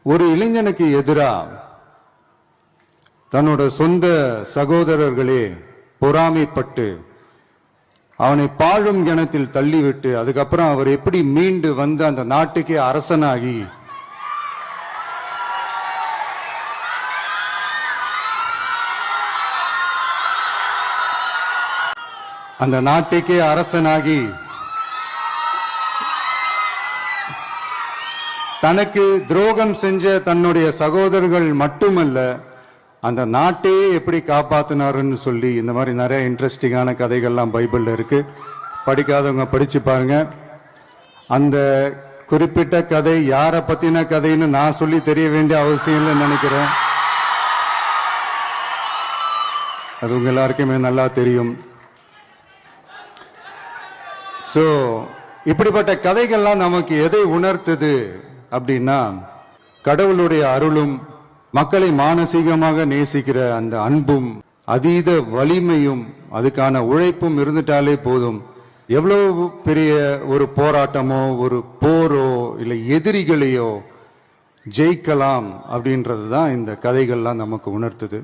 ஒரு இளைஞனுக்கு எதிரா தன்னோட சொந்த சகோதரர்களே பொறாமைப்பட்டு அவனை பாழும் கிணத்தில் தள்ளிவிட்டு அதுக்கப்புறம் அவர் எப்படி மீண்டு வந்து அந்த நாட்டுக்கே அரசனாகி அந்த நாட்டுக்கே அரசனாகி தனக்கு துரோகம் செஞ்ச தன்னுடைய சகோதரர்கள் மட்டுமல்ல அந்த நாட்டையே எப்படி காப்பாத்தினாருன்னு சொல்லி இந்த மாதிரி நிறைய இன்ட்ரெஸ்டிங்கான கதைகள்லாம் பைபிள்ல இருக்கு. படிக்காதவங்க படிச்சு பாருங்க. அந்த குறிப்பிட்ட கதை யாரை பத்தின கதைன்னு நான் சொல்லி தெரிய வேண்டிய அவசியம் இல்லைன்னு நினைக்கிறேன். அது உங்க எல்லாருக்குமே நல்லா தெரியும். சோ இப்படிப்பட்ட கதைகள்லாம் நமக்கு எதை உணர்த்துது அப்படின்னா, கடவுளுடைய அருளும் மக்களை மானசீகமாக நேசிக்கிற அந்த அன்பும் அதீத வலிமையும் அதுக்கான உழைப்பும் இருந்துட்டாலே போதும். எவ்வளவு பெரிய ஒரு போராட்டமோ ஒரு போரோ இல்லை எதிரிகளையோ ஜெயிக்கலாம் அப்படின்றது தான் இந்த கதைகள்லாம் நமக்கு உணர்த்துது.